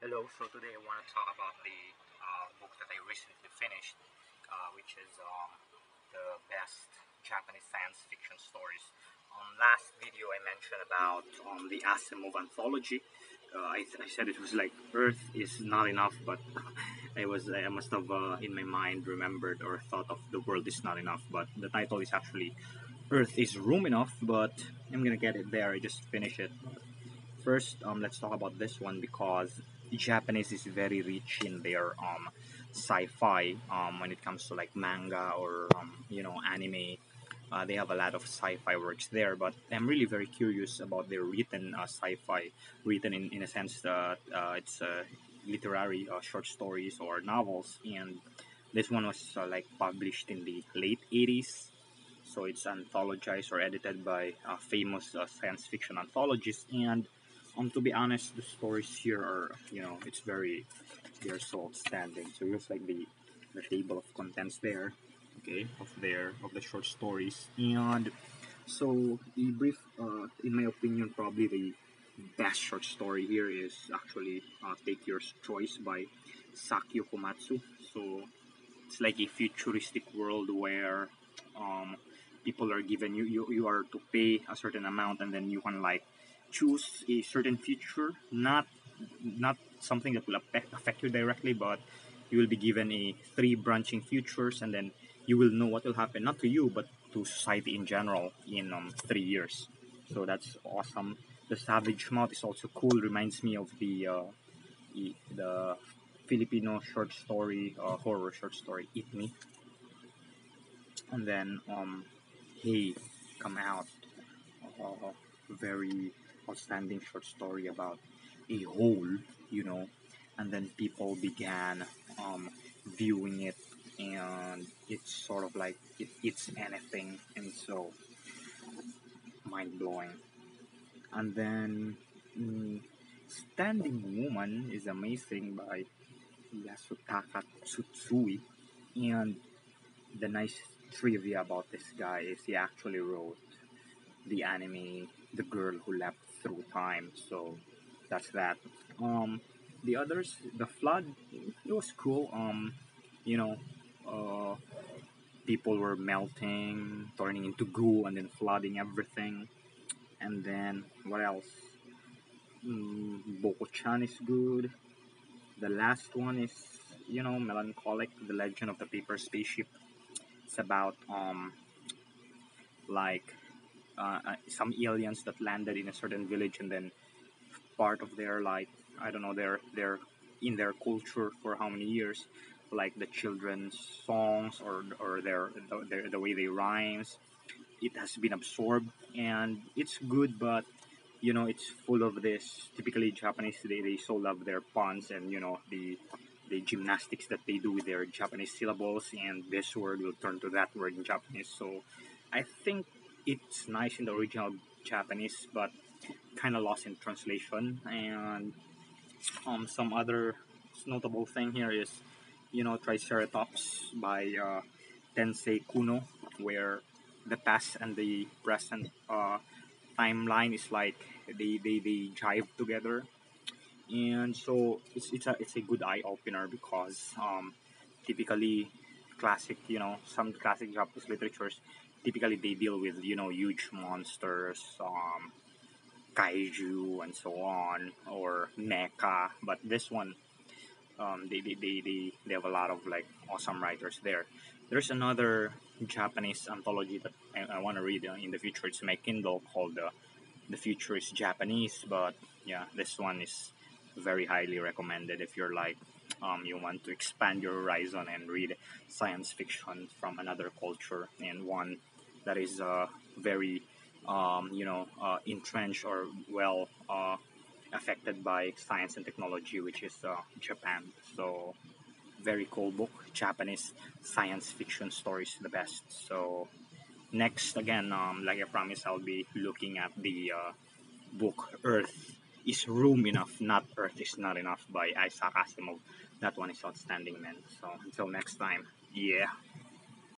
Hello, so today I want to talk about the book that I recently finished, which is the best Japanese science fiction stories. Last video I mentioned about the Asimov anthology. I said it was like Earth is not enough, but I must have in my mind remembered or thought of the world is not enough, but the title is actually Earth is room enough, but I'm gonna get it there. I just finished it. First, let's talk about this one because Japanese is very rich in their sci-fi when it comes to like manga or anime. They have a lot of sci-fi works there, but I'm really very curious about their written sci-fi, written in a sense that it's literary short stories or novels, and this one was like published in the late 80s, so it's anthologized or edited by famous science fiction anthologists. And to be honest, the stories here are, it's very, they're so outstanding. So here's like the table of contents there, okay, of the short stories. And so the brief, in my opinion, probably the best short story here is actually Take Your Choice by Sakyo Komatsu. So it's like a futuristic world where um, people are given you are to pay a certain amount, and then you can like choose a certain future, not something that will affect you directly, but you will be given a three branching futures, and then you will know what will happen, not to you but to society in general in 3 years. So that's awesome. The Savage Mouth is also cool, reminds me of the Filipino short story, horror short story, Eat Me. And then Hey, Come Out, very outstanding short story about a hole, you know. And then people began viewing it, and it's sort of like it eats anything, and so mind blowing. And then Standing Woman is amazing by Yasutaka Tsutsui. And the nice trivia about this guy is he actually wrote the anime The Girl Who Leapt Through Time. So that's that. Um, the others, The Flood, it was cool. You know, uh, people were melting, turning into goo, and then flooding everything. And then what else? Boko-chan is good. The last one is, melancholic. The Legend of the Paper Spaceship. It's about like some aliens that landed in a certain village, and then part of their, like, I don't know, their in their culture for how many years, like the children's songs or the way they rhymes, it has been absorbed, and it's good, but it's full of this typically Japanese. They so love their puns, and the gymnastics that they do with their Japanese syllables, and this word will turn to that word in Japanese. So I think it's nice in the original Japanese, but kind of lost in translation. And some other notable thing here is, Triceratops by Tensei Kuno, where the past and the present timeline is like they jive together. And so it's a good eye opener because typically classic, some classic Japanese literatures, typically they deal with huge monsters, kaiju and so on, or mecha. But this one, they have a lot of like awesome writers there. There's another Japanese anthology that I want to read in the future. It's my Kindle called The Future is Japanese. But yeah, this one is very highly recommended if you're like you want to expand your horizon and read science fiction from another culture, and one that is very entrenched or well affected by science and technology, which is Japan. So very cool book. Japanese science fiction stories, the best. So next, again, like I promised, I'll be looking at the book Earth is Room Enough, not Earth is Not Enough by Isaac Asimov. That one is outstanding, man. So until next time, yeah.